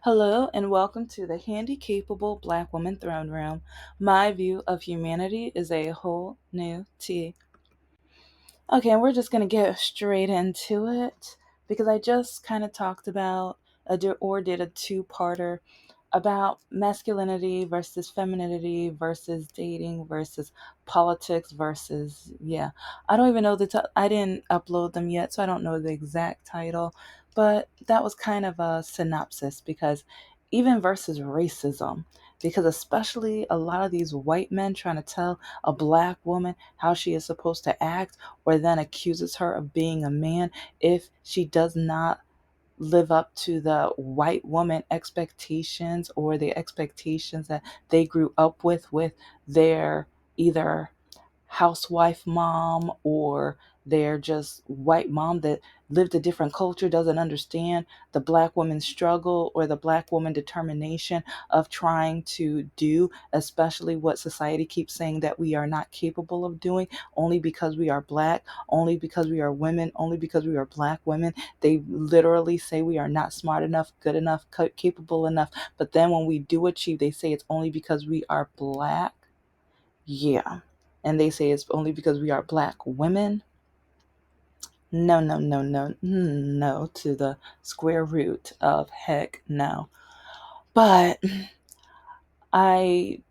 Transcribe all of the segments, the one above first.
Hello and welcome to the Handicapable Black Woman Throne Room. My view of humanity is a whole new tea. Okay, and we're just going to get straight into it because I just kind of talked about did a two-parter about masculinity versus femininity versus dating versus politics versus I don't even know I didn't upload them yet, so I don't know the exact title, but that was kind of a synopsis because even versus racism, because especially a lot of these white men trying to tell a black woman how she is supposed to act or then accuses her of being a man if she does not live up to the white woman expectations or the expectations that they grew up with their either housewife mom or they're just white mom that lived a different culture, doesn't understand the black woman's struggle or the black woman determination of trying to do, especially what society keeps saying that we are not capable of doing only because we are black, only because we are women, only because we are black women. They literally say we are not smart enough, good enough, capable enough, but then when we do achieve, they say it's only because we are black. Yeah. And they say it's only because we are black women. No, no, no, no, no to the square root of heck no. But I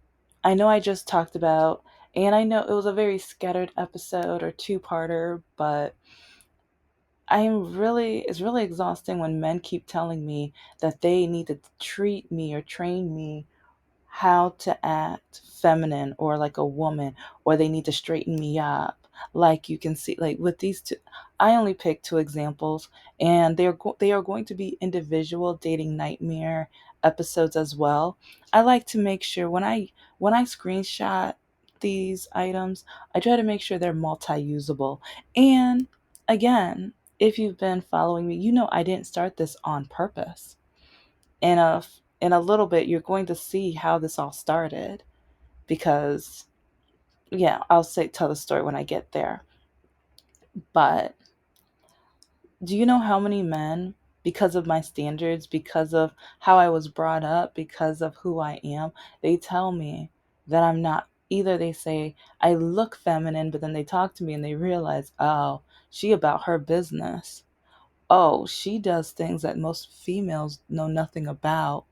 I know I just talked about, and I know it was a very scattered episode or two-parter, but it's really exhausting when men keep telling me that they need to treat me or train me how to act feminine or like a woman, or they need to straighten me up. Like you can see, like with these two, I only picked two examples, and they are going to be individual dating nightmare episodes as well. I like to make sure when I screenshot these items, I try to make sure they're multi-usable. And again, if you've been following me, you know I didn't start this on purpose. In a little bit you're going to see how this all started because I'll tell the story when I get there. But do you know how many men, because of my standards, because of how I was brought up, because of who I am, they tell me that I'm not, either they say I look feminine, but then they talk to me and they realize, oh, she about her business. Oh, she does things that most females know nothing about.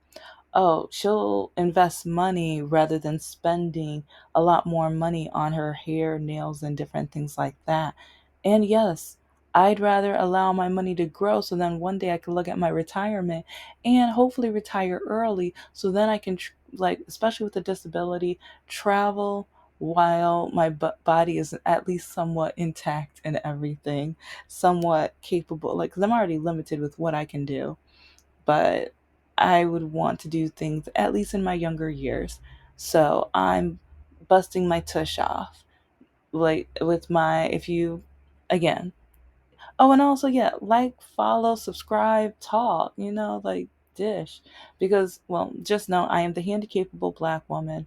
Oh, she'll invest money rather than spending a lot more money on her hair, nails, and different things like that. And yes, I'd rather allow my money to grow so then one day I can look at my retirement and hopefully retire early so then I can, like, especially with a disability, travel while my body is at least somewhat intact and everything, somewhat capable. Like, 'cause I'm already limited with what I can do, but I would want to do things at least in my younger years. So I'm busting my tush off. Like with my, if you, again. Oh, and also, yeah, like, follow, subscribe, talk, like dish. Because, well, just know I am the handicapable black woman.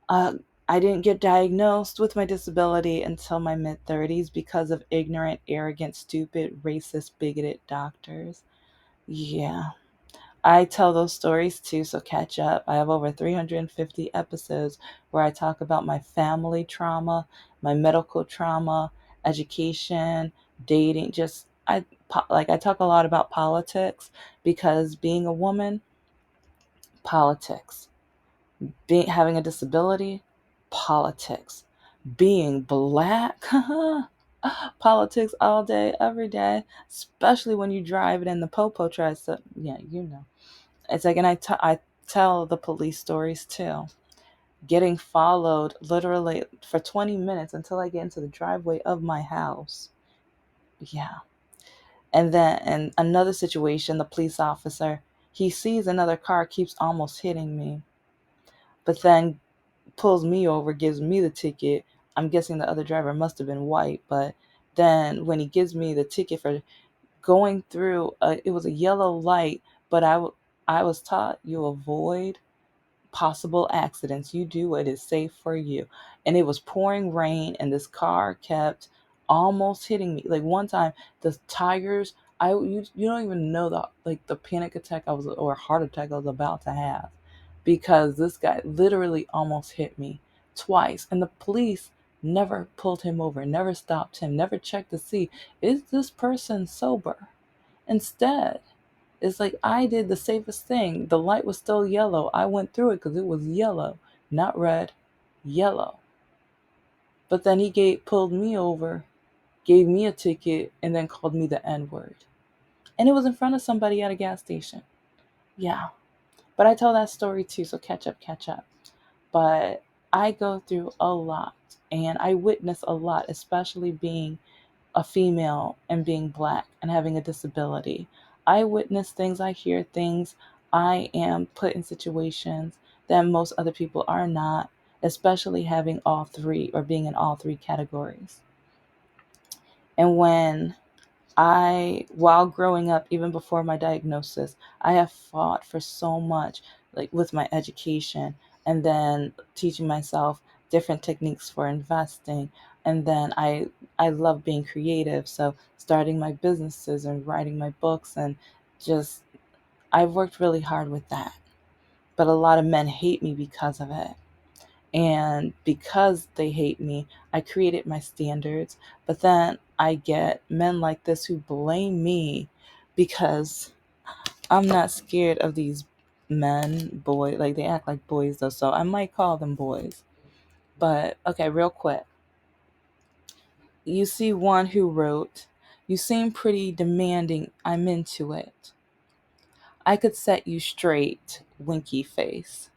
Uh, I didn't get diagnosed with my disability until my mid 30s because of ignorant, arrogant, stupid, racist, bigoted doctors. Yeah. I tell those stories too, so catch up. I have over 350 episodes where I talk about my family trauma, my medical trauma, education, dating. I talk a lot about politics because being a woman, politics. Being having a disability, politics. Being black, politics all day, every day, especially when you drive it in the popo tries to, It's like, and I tell the police stories too. Getting followed literally for 20 minutes until I get into the driveway of my house. Yeah. And then, in another situation, the police officer, he sees another car, keeps almost hitting me, but then pulls me over, gives me the ticket. I'm guessing the other driver must have been white, but then when he gives me the ticket for going through, it was a yellow light, but I was taught you avoid possible accidents. You do what is safe for you. And it was pouring rain, and this car kept almost hitting me. Like one time, the tires You don't even know the panic attack I was or heart attack I was about to have, because this guy literally almost hit me twice, and the police never pulled him over, never stopped him, never checked to see, is this person sober. Instead, it's like I did the safest thing. The light was still yellow. I went through it because it was yellow, not red, yellow. But then pulled me over, gave me a ticket, and then called me the N word. And it was in front of somebody at a gas station. Yeah. But I tell that story too, so catch up, catch up. But I go through a lot, and I witness a lot, especially being a female and being black and having a disability. I witness things, I hear things, I am put in situations that most other people are not, especially having all three or being in all three categories. And while growing up, even before my diagnosis, I have fought for so much, like with my education, and then teaching myself different techniques for investing. And then I love being creative. So starting my businesses and writing my books, and just, I've worked really hard with that. But a lot of men hate me because of it. And because they hate me, I created my standards. But then I get men like this who blame me because I'm not scared of these men, like they act like boys though. So I might call them boys. But okay, real quick. You see one who wrote, "You seem pretty demanding. I'm into it. I could set you straight, winky face."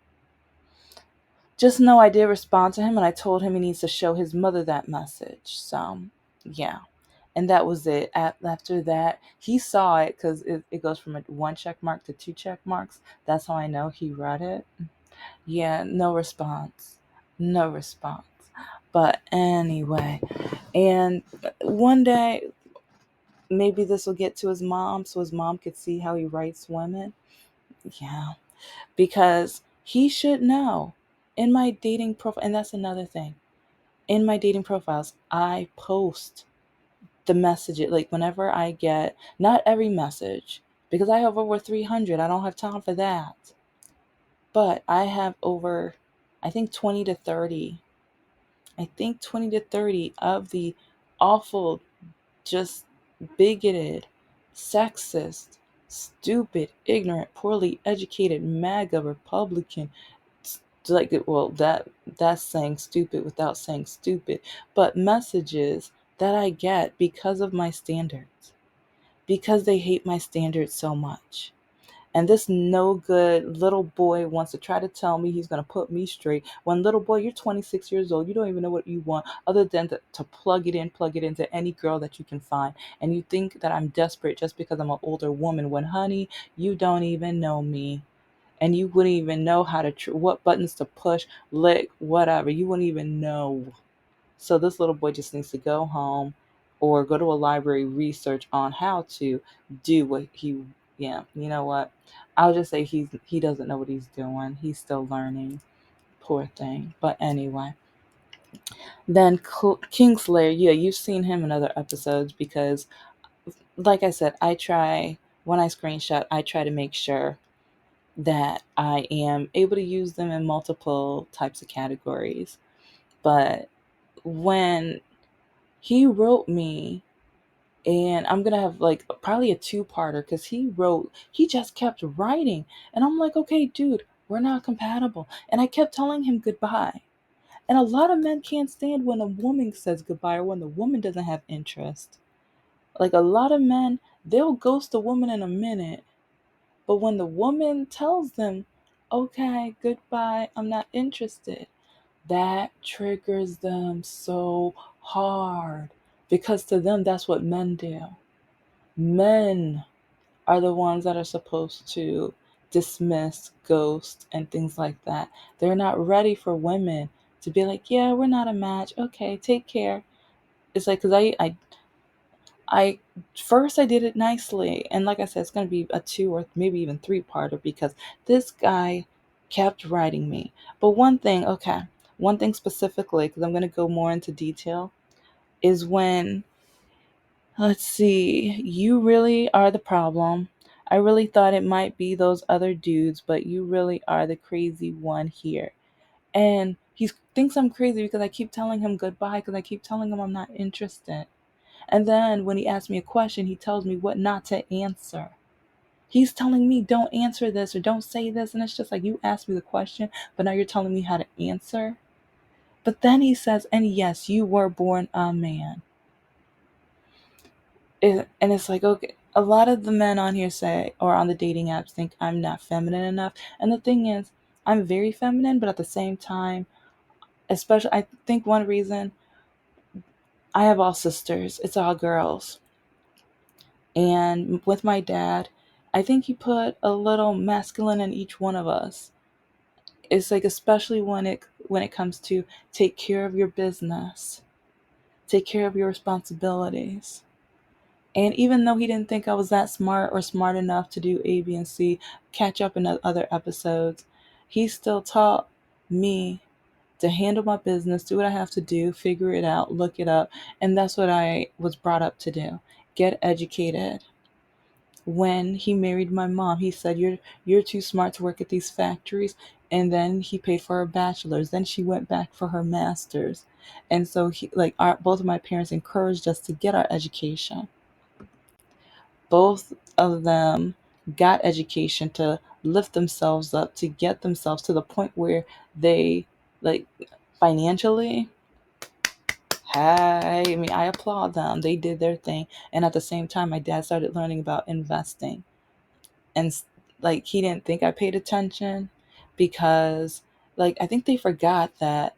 Just know I did respond to him, and I told him he needs to show his mother that message. So, yeah. And that was it. After that, he saw it because it goes from a one check mark to two check marks. That's how I know he read it. Yeah, no response. No response. But anyway, and one day, maybe this will get to his mom so his mom could see how he writes women. Yeah, because he should know in my dating profile. And that's another thing. In my dating profiles, I post the message, like whenever I get, not every message, because I have over 300. I don't have time for that. But I have over, I think 20 to 30. I think 20 to 30 of the awful, just bigoted, sexist, stupid, ignorant, poorly educated, MAGA Republican, like, well, that's saying stupid without saying stupid, but messages that I get because of my standards, because they hate my standards so much. And this no good little boy wants to try to tell me he's going to put me straight. When, little boy, you're 26 years old, you don't even know what you want other than to plug it into any girl that you can find. And you think that I'm desperate just because I'm an older woman, when, honey, you don't even know me. And you wouldn't even know how to, what buttons to push, lick, whatever. You wouldn't even know. So this little boy just needs to go home or go to a library, research on how to do what he, yeah, you know what? I'll just say he doesn't know what he's doing. He's still learning. Poor thing. But anyway. Then Kingslayer, yeah, you've seen him in other episodes because, like I said, when I screenshot, I try to make sure that I am able to use them in multiple types of categories. But when he wrote me, and I'm gonna have like probably a two-parter, because he just kept writing, and I'm like, okay, dude, we're not compatible. And I kept telling him goodbye. And a lot of men can't stand when a woman says goodbye or when the woman doesn't have interest. Like, a lot of men, they'll ghost a woman in a minute, but when the woman tells them, okay, goodbye, I'm not interested, that triggers them so hard, because to them, that's what men do. Men are the ones that are supposed to dismiss, ghost, and things like that. They're not ready for women to be like, yeah, we're not a match. Okay, take care. It's like, because I first I did it nicely, and like I said, it's gonna be a two or maybe even three-parter, because this guy kept writing me. But one thing specifically, because I'm gonna go more into detail, is when Let's see. You really are the problem. I really thought it might be those other dudes, but you really are the crazy one here. And he thinks I'm crazy because I keep telling him goodbye, because I keep telling him I'm not interested. And then when he asks me a question, he tells me what not to answer. He's telling me, don't answer this or don't say this. And it's just like, you asked me the question, but now you're telling me how to answer. But then he says, and yes, you were born a man. And it's like, okay, a lot of the men on here say, or on the dating apps, think I'm not feminine enough. And the thing is, I'm very feminine, but at the same time, especially, I think one reason, I have all sisters, it's all girls. And with my dad, I think he put a little masculine in each one of us. It's like, especially when it comes to take care of your business, take care of your responsibilities. And even though he didn't think I was that smart or smart enough to do A, B, and C, catch up in other episodes, he still taught me to handle my business, do what I have to do, figure it out, look it up. And that's what I was brought up to do: get educated. When he married my mom, he said, you're too smart to work at these factories. And then he paid for her bachelor's. Then she went back for her master's. And so both of my parents encouraged us to get our education. Both of them got education to lift themselves up, to get themselves to the point where they, like, financially, hey, I mean, I applaud them. They did their thing. And at the same time, my dad started learning about investing. And like, he didn't think I paid attention because, like, I think they forgot that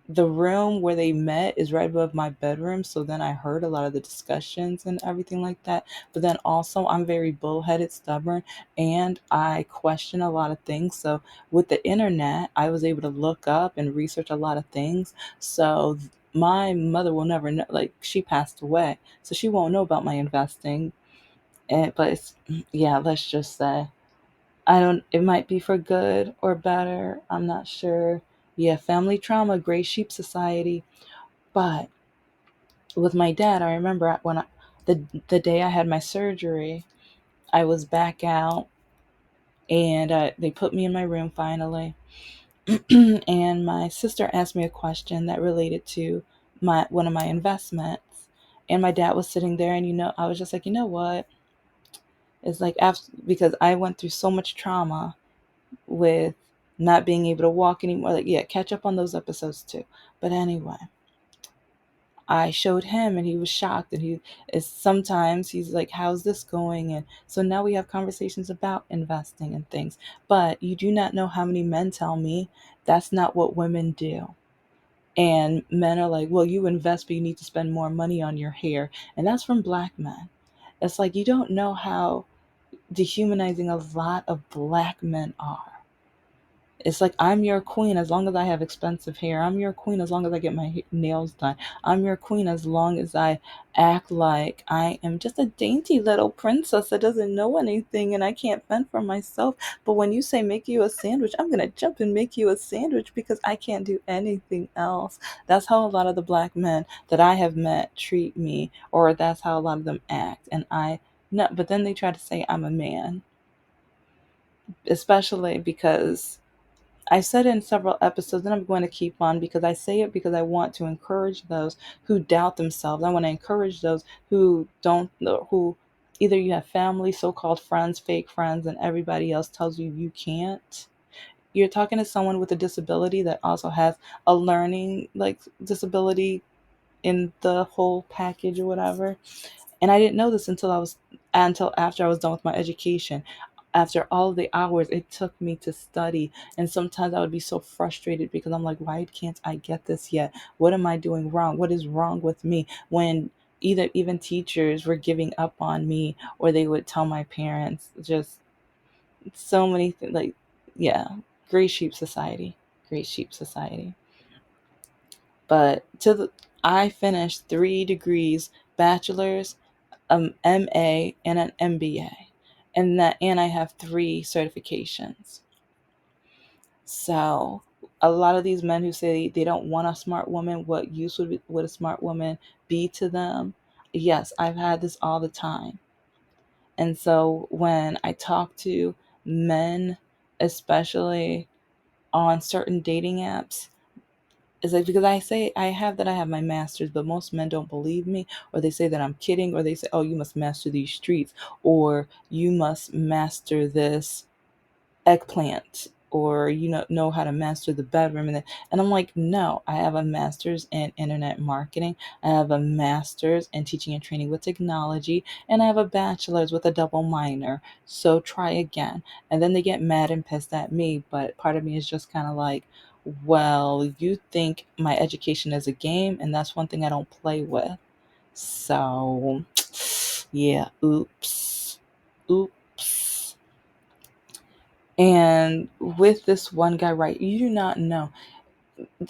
the room where they met is right above my bedroom. So then I heard a lot of the discussions and everything like that. But then also, I'm very bullheaded, stubborn, and I question a lot of things. So with the internet, I was able to look up and research a lot of things. So my mother will never know, like, she passed away, so she won't know about my investing. But it's, yeah, let's just say, I don't, it might be for good or better. I'm not sure. Yeah, family trauma, gray sheep society. But with my dad, I remember the day I had my surgery, I was back out, and they put me in my room finally. And my sister asked me a question that related to my one of my investments. And my dad was sitting there, and I was just like, you know what? It's like, after, because I went through so much trauma with not being able to walk anymore. Like, yeah, catch up on those episodes too. But anyway, I showed him, and he was shocked. And he is sometimes he's like, how's this going? And so now we have conversations about investing and things. But you do not know how many men tell me that's not what women do. And men are like, well, you invest, but you need to spend more money on your hair. And that's from black men. It's like, you don't know how dehumanizing a lot of black men are. It's like, I'm your queen as long as I have expensive hair. I'm your queen as long as I get my nails done. I'm your queen as long as I act like I am just a dainty little princess that doesn't know anything and I can't fend for myself. But when you say make you a sandwich, I'm going to jump and make you a sandwich because I can't do anything else. That's how a lot of the black men that I have met treat me, or that's how a lot of them act. And no, but then they try to say I'm a man, especially because I said in several episodes, and I'm going to keep on, because I say it because I want to encourage those who doubt themselves. I want to encourage those who don't know, who either you have family, so-called friends, fake friends, and everybody else tells you you can't. You're talking to someone with a disability that also has a learning, like, disability in the whole package or whatever. And I didn't know this until after I was done with my education. After all of the hours it took me to study. And sometimes I would be so frustrated because I'm like, why can't I get this yet? What am I doing wrong? What is wrong with me? When either even teachers were giving up on me, or they would tell my parents, just so many things, like, yeah, gray sheep society, great sheep society. But I finished 3 degrees, bachelor's, MA, and an MBA, and I have 3 certifications. So a lot of these men who say they don't want a smart woman, what use would a smart woman be to them? yes, I've had this all the time. And so when I talk to men, especially on certain dating apps, it's like because I have my master's, but most men don't believe me, or they say that I'm kidding, or they say, "Oh, you must master these streets, or you must master this eggplant, or know how to master the bedroom." And I'm like, no, I have a master's in internet marketing, I have a master's in teaching and training with technology, and I have a bachelor's with a double minor. So try again. And then they get mad and pissed at me, but part of me is just kind of like, well, you think my education is a game, and that's one thing I don't play with. So yeah, oops. And with this one guy, right, you do not know.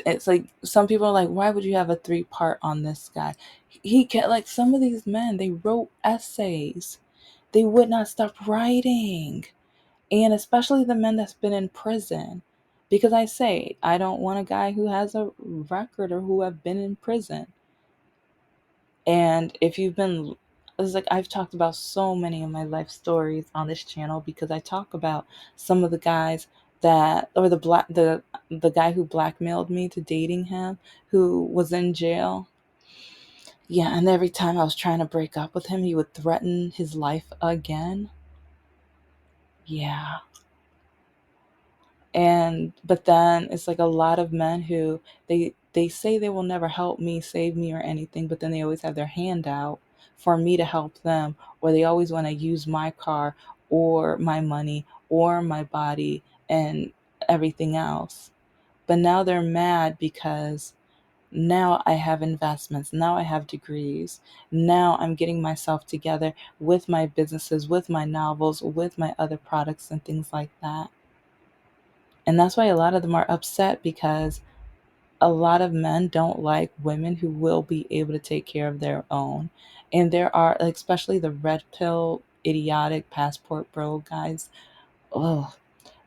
It's like some people are like, why would you have a three-part on this guy? He can, like, some of these men, they wrote essays. They would not stop writing. And especially the men that's been in prison. Because I say, I don't want a guy who has a record or who have been in prison. And if you've been, it's like I've talked about so many of my life stories on this channel because I talk about some of the guys that, or the guy who blackmailed me to dating him, who was in jail. Yeah, and every time I was trying to break up with him, he would threaten his life again. Yeah. And but then it's like a lot of men who they say they will never help me, save me or anything, but then they always have their hand out for me to help them, or they always want to use my car or my money or my body and everything else. But now they're mad because now I have investments, now I have degrees, now I'm getting myself together with my businesses, with my novels, with my other products and things like that. And that's why a lot of them are upset, because a lot of men don't like women who will be able to take care of their own. And there are, like, especially the red pill, idiotic passport bro guys. Oh,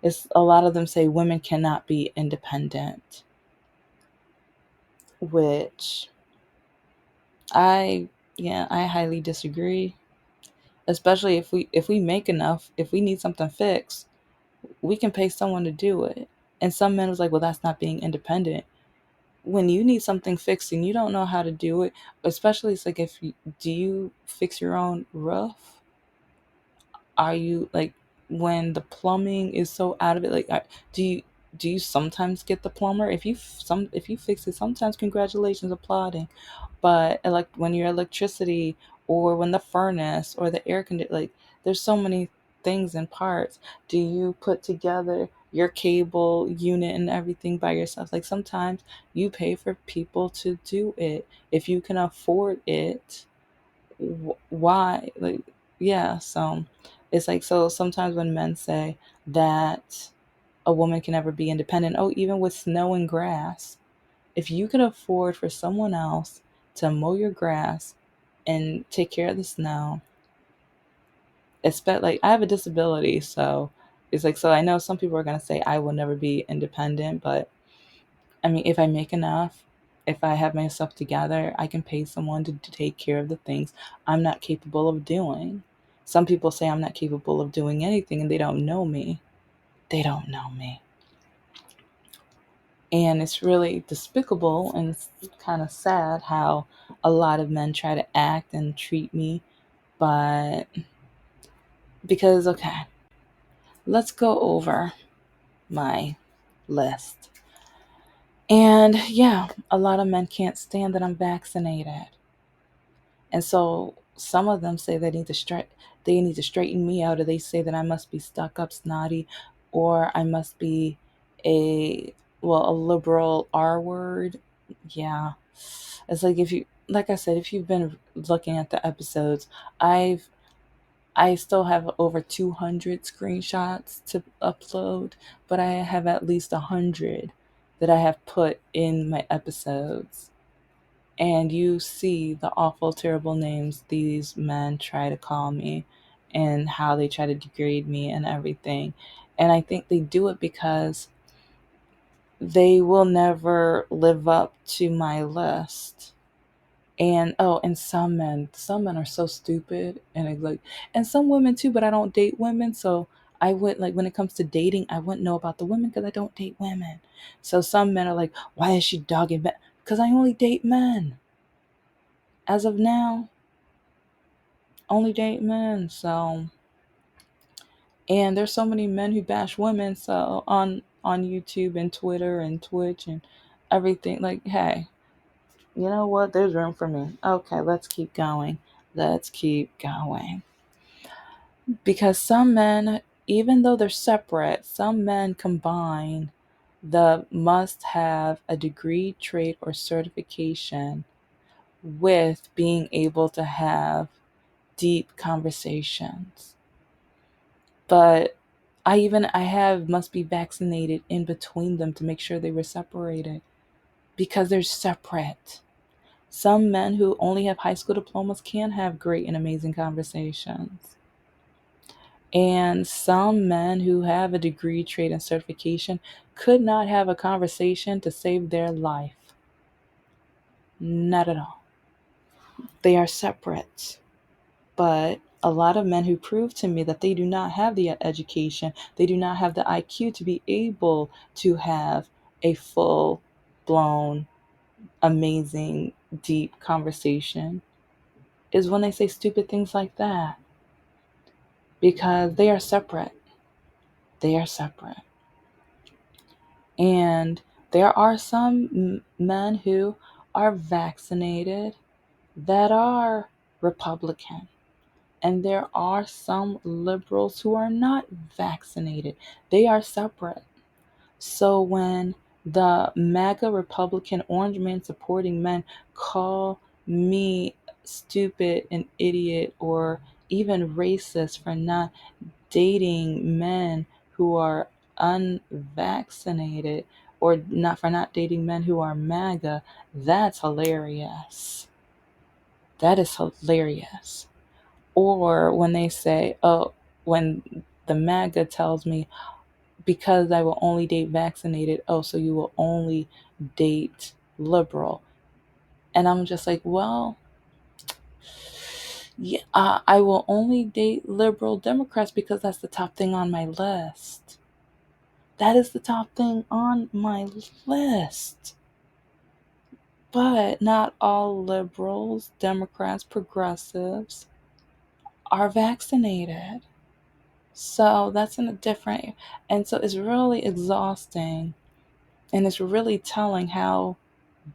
it's a lot of them say women cannot be independent, which I, yeah, I highly disagree. Especially if we make enough, if we need something fixed, we can pay someone to do it. And some men was like, well, that's not being independent. When you need something fixed and you don't know how to do it, especially it's like, if you do, you fix your own roof? Are you like, when the plumbing is so out of it, like, do you do you sometimes get the plumber? If you fix it, sometimes congratulations, applauding. But when your electricity, or when the furnace or the air conditioner, like, there's so many things and parts. Do you put together your cable unit and everything by yourself? Like, sometimes you pay for people to do it if you can afford it. Why? Like, yeah. So it's like, so sometimes when men say that a woman can never be independent, oh, even with snow and grass, if you could afford for someone else to mow your grass and take care of the snow, like, I have a disability, so it's like, so I know some people are gonna say I will never be independent, but I mean, if I make enough, if I have myself together, I can pay someone to take care of the things I'm not capable of doing. Some people say I'm not capable of doing anything, and they don't know me. They don't know me. And it's really despicable, and it's kind of sad how a lot of men try to act and treat me. But because, okay, let's go over my list. And yeah, a lot of men can't stand that I'm vaccinated. And so some of them say they need to straighten me out, or they say that I must be stuck up, snotty, or I must be a a liberal R word. Yeah. It's like, if you, like I said, if you've been looking at the episodes, I still have over 200 screenshots to upload, but I have at least 100 that I have put in my episodes. And you see the awful, terrible names these men try to call me, and how they try to degrade me and everything. And I think they do it because they will never live up to my list. And oh, and some men are so stupid, and it's like, and some women too, but I don't date women, so I would like when it comes to dating, I wouldn't know about the women because I don't date women. So some men are like, why is she dogging men? Because I only date men. As of now, only date men. So, and there's so many men who bash women, so on YouTube and Twitter and Twitch and everything. Like, hey, you know what? There's room for me. Okay, let's keep going. Let's keep going. Because some men, even though they're separate, some men combine the must have a degree, trait, or certification with being able to have deep conversations. But I have must be vaccinated in between them to make sure they were separated because they're separate. Some men who only have high school diplomas can have great and amazing conversations. And some men who have a degree, trade, and certification could not have a conversation to save their life. Not at all. They are separate. But a lot of men who prove to me that they do not have the education, they do not have the IQ to be able to have a full blown, amazing, deep conversation is when they say stupid things like that because they are separate. They are separate. And there are some men who are vaccinated that are Republican. And there are some liberals who are not vaccinated. They are separate. So when the MAGA Republican orange man supporting men call me stupid and idiot or even racist for not dating men who are unvaccinated or not for not dating men who are MAGA, that's hilarious. That is hilarious. Or when they say, oh, when the MAGA tells me, because I will only date vaccinated, oh, so you will only date liberal. And I'm just like, well, yeah, I will only date liberal Democrats because that's the top thing on my list. That is the top thing on my list. But not all liberals, Democrats, progressives are vaccinated. So that's in a different, and so it's really exhausting, and it's really telling how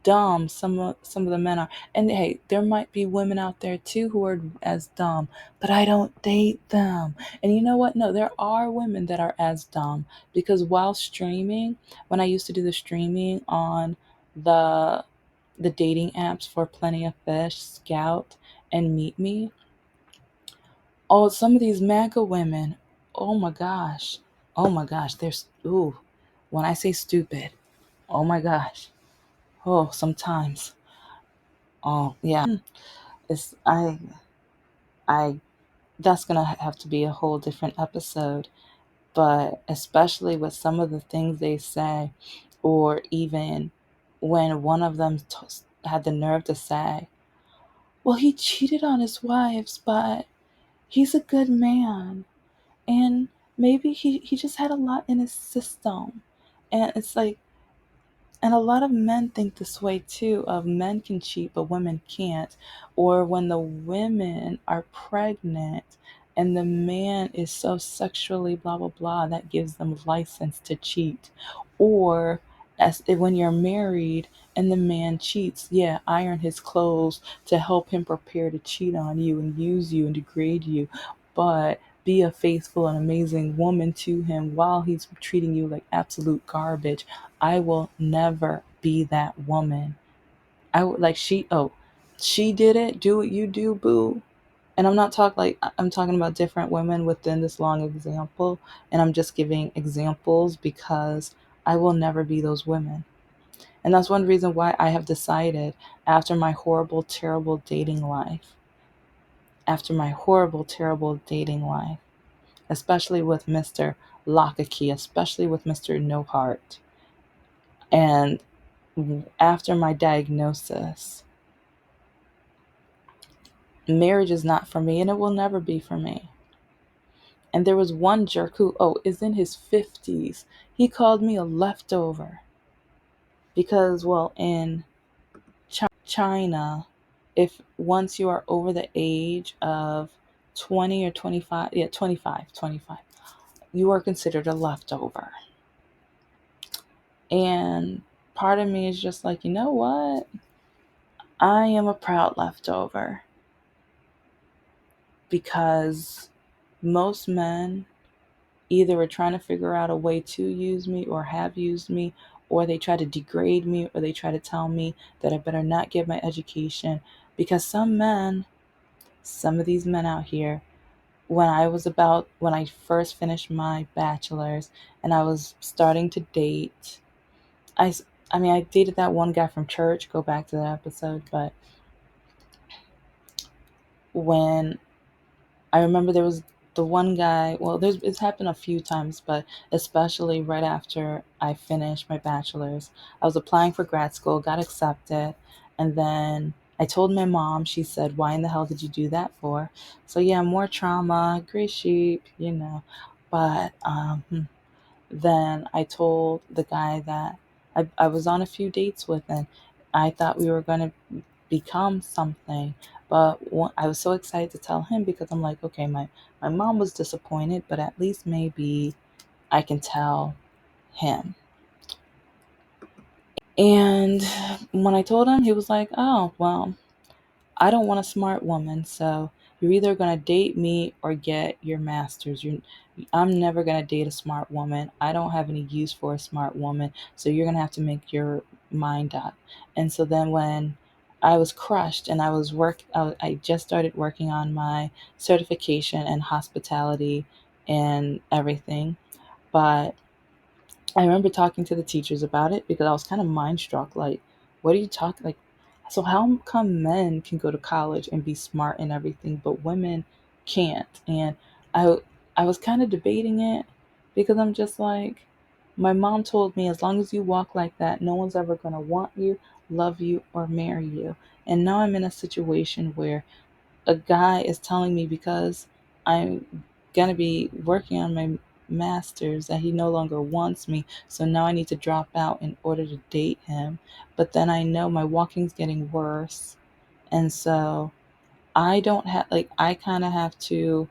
dumb some of the men are. And hey, there might be women out there too who are as dumb, but I don't date them. And you know what? No, there are women that are as dumb because while streaming, when I used to do the streaming on the the dating apps for Plenty of Fish, Scout, and Meet Me, oh, some of these MAGA women, oh my gosh, oh my gosh, there's ooh, when I say stupid, oh my gosh, oh sometimes, oh yeah, it's I that's gonna have to be a whole different episode, but especially with some of the things they say, or even when one of them had the nerve to say, well, he cheated on his wives, but he's a good man. And maybe he just had a lot in his system. And it's like, and a lot of men think this way too, of men can cheat but women can't. Or when the women are pregnant and the man is so sexually blah blah blah that gives them license to cheat. Or as when you're married and the man cheats, yeah, iron his clothes to help him prepare to cheat on you and use you and degrade you. But be a faithful and amazing woman to him while he's treating you like absolute garbage. I will never be that woman. I would like she did it. Do what you do, boo. And I'm not talking like I'm talking about different women within this long example, and I'm just giving examples because I will never be those women. And that's one reason why I have decided after my horrible, terrible dating life, especially with Mr. Lockakey, especially with Mr. No Heart, and after my diagnosis, Marriage is not for me and it will never be for me. And there was one jerk who, is in his 50s. He called me a leftover because, well, in China, if once you are over the age of 20 or 25, yeah, 25, you are considered a leftover. And part of me is just like, you know what? I am a proud leftover because most men either are trying to figure out a way to use me or have used me, or they try to degrade me, or they try to tell me that I better not get my education. Because some of these men out here, when I first finished my bachelor's and I was starting to date, I, I mean, I dated that one guy from church, go back to that episode, but when I remember there was the one guy, well, it's happened a few times, but especially right after I finished my bachelor's, I was applying for grad school, got accepted, and then I told my mom. She said, "Why in the hell did you do that for?" So yeah, more trauma, gray sheep, you know. But then I told the guy that I was on a few dates with, and I thought we were going to become something. But I was so excited to tell him because I'm like, okay, my mom was disappointed, but at least maybe I can tell him. And when I told him, he was like, oh, well, I don't want a smart woman, so you're either gonna date me or get your master's. I'm never gonna date a smart woman. I don't have any use for a smart woman, so you're gonna have to make your mind up. And so then when I was crushed and I just started working on my certification in hospitality and everything, but I remember talking to the teachers about it because I was kind of mind struck. Like, what are you talking like? So how come men can go to college and be smart and everything, but women can't? And I I was kind of debating it because I'm just like, my mom told me as long as you walk like that, no one's ever gonna want you, love you, or marry you. And now I'm in a situation where a guy is telling me because I'm gonna be working on my master's that he no longer wants me. So now I need to drop out in order to date him. But then I know my walking's getting worse. And so I don't have, like, I kind of have to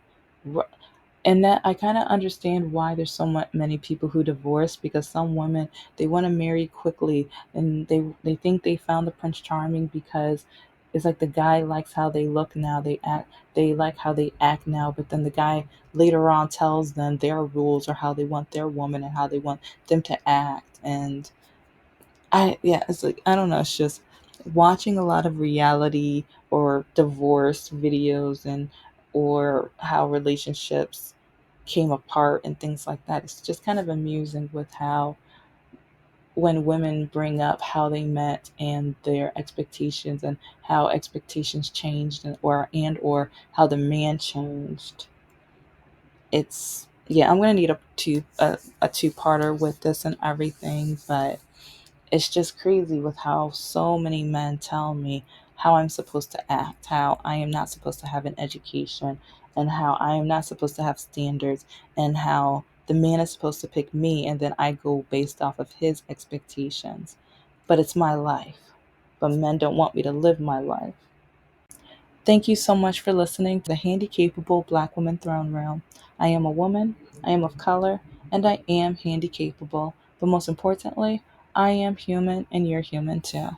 and that I kind of understand why there's many people who divorce because some women, they want to marry quickly and they think they found the prince charming because it's like the guy likes how they look now, they like how they act now, but then the guy later on tells them their rules or how they want their woman and how they want them to act. And it's like, I don't know, it's just watching a lot of reality or divorce videos and or how relationships came apart and things like that. It's just kind of amusing with how when women bring up how they met and their expectations and how expectations changed and or how the man changed. It's yeah, I'm gonna need a two-parter with this and everything, but it's just crazy with how so many men tell me how I'm supposed to act, how I am not supposed to have an education, and how I am not supposed to have standards, and how the man is supposed to pick me and then I go based off of his expectations. But it's my life. But men don't want me to live my life. Thank you so much for listening to the Handicapable Black Woman Throne Room. I am a woman, I am of color, and I am handicapable. But most importantly, I am human and you're human too.